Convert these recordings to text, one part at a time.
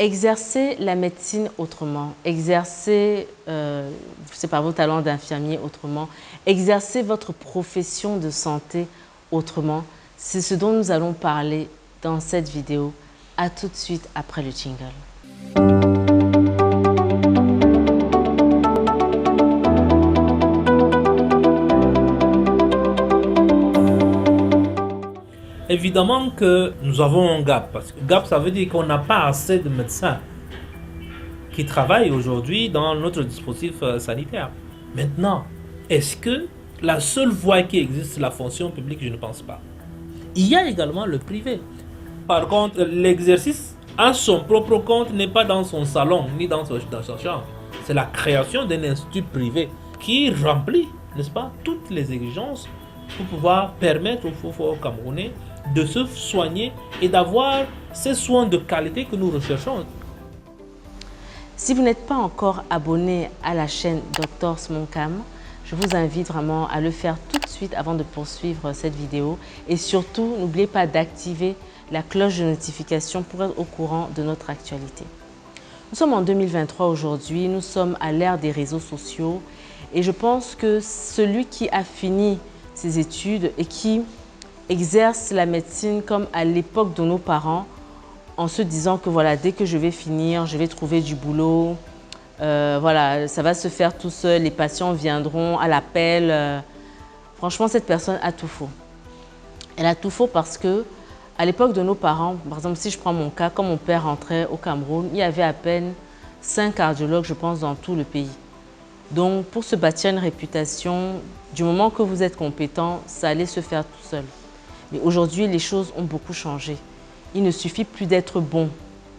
Exercer la médecine autrement, exercer je sais pas, vos talents d'infirmier autrement, exercer votre profession de santé autrement, c'est ce dont nous allons parler dans cette vidéo. À tout de suite après le jingle. Évidemment que nous avons un gap, parce que gap, ça veut dire qu'on n'a pas assez de médecins qui travaillent aujourd'hui dans notre dispositif sanitaire. Maintenant, est-ce que la seule voie qui existe, c'est la fonction publique? Je ne pense pas. Il y a également le privé. Par contre, l'exercice à son propre compte n'est pas dans son salon, ni dans sa chambre. C'est la création d'un institut privé qui remplit, n'est-ce pas, toutes les exigences pour pouvoir permettre aux faux Camerounais de se soigner et d'avoir ces soins de qualité que nous recherchons. Si vous n'êtes pas encore abonné à la chaîne Dr Smoncam, je vous invite vraiment à le faire tout de suite avant de poursuivre cette vidéo. Et surtout, n'oubliez pas d'activer la cloche de notification pour être au courant de notre actualité. Nous sommes en 2023 aujourd'hui, nous sommes à l'ère des réseaux sociaux et je pense que celui qui a fini ses études et qui exerce la médecine comme à l'époque de nos parents, en se disant que voilà, dès que je vais finir, je vais trouver du boulot, voilà, ça va se faire tout seul, les patients viendront à l'appel. Franchement, cette personne a tout faux. Elle a tout faux parce que à l'époque de nos parents, par exemple, si je prends mon cas, quand mon père rentrait au Cameroun, il y avait à peine 5 cardiologues, je pense, dans tout le pays. Donc, pour se bâtir une réputation, du moment que vous êtes compétent, ça allait se faire tout seul. Mais aujourd'hui, les choses ont beaucoup changé. Il ne suffit plus d'être bon,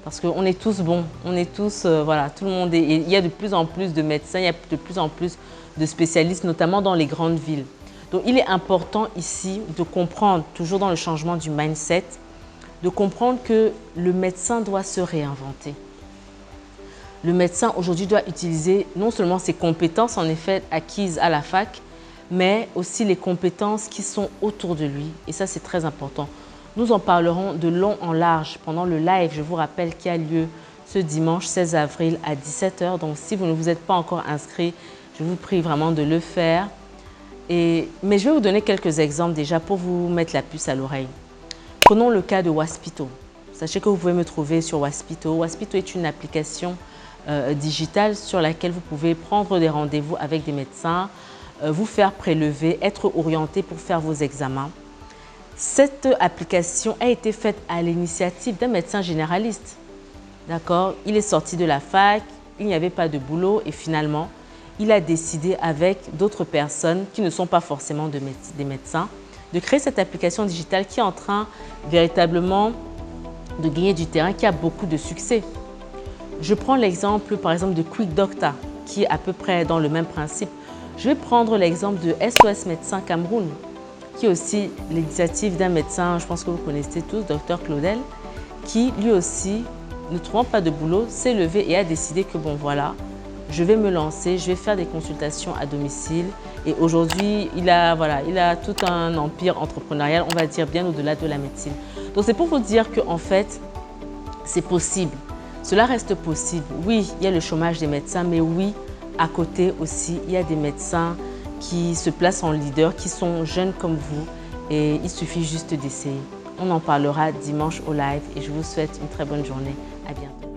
parce qu'on est tous bons, on est tous, voilà, tout le monde est. Il y a de plus en plus de médecins, il y a de plus en plus de spécialistes, notamment dans les grandes villes. Donc, il est important ici de comprendre, toujours dans le changement du mindset, de comprendre que le médecin doit se réinventer. Le médecin aujourd'hui doit utiliser non seulement ses compétences en effet acquises à la fac, mais aussi les compétences qui sont autour de lui. Et ça, c'est très important. Nous en parlerons de long en large pendant le live, je vous rappelle, qui a lieu ce dimanche 16 avril à 17 h. Donc, si vous ne vous êtes pas encore inscrit, je vous prie vraiment de le faire. Mais je vais vous donner quelques exemples déjà pour vous mettre la puce à l'oreille. Prenons le cas de Waspito. Sachez que vous pouvez me trouver sur Waspito. Waspito est une application digitale sur laquelle vous pouvez prendre des rendez-vous avec des médecins, vous faire prélever, être orienté pour faire vos examens. Cette application a été faite à l'initiative d'un médecin généraliste. D'accord? Il est sorti de la fac, il n'y avait pas de boulot et finalement, il a décidé avec d'autres personnes qui ne sont pas forcément des médecins de créer cette application digitale qui est en train véritablement de gagner du terrain, qui a beaucoup de succès. Je prends l'exemple par exemple de Quick Doctor qui est à peu près dans le même principe. Je vais prendre l'exemple de SOS Médecins Cameroun qui est aussi l'initiative d'un médecin, je pense que vous connaissez tous, Dr Claudel, qui lui aussi, ne trouvant pas de boulot, s'est levé et a décidé que bon voilà, je vais me lancer, je vais faire des consultations à domicile. Et aujourd'hui, il a tout un empire entrepreneurial, on va dire bien au-delà de la médecine. Donc c'est pour vous dire qu'en fait, c'est possible. Cela reste possible. Oui, il y a le chômage des médecins, mais oui, à côté aussi, il y a des médecins qui se placent en leader, qui sont jeunes comme vous. Et il suffit juste d'essayer. On en parlera dimanche au live et je vous souhaite une très bonne journée. À bientôt.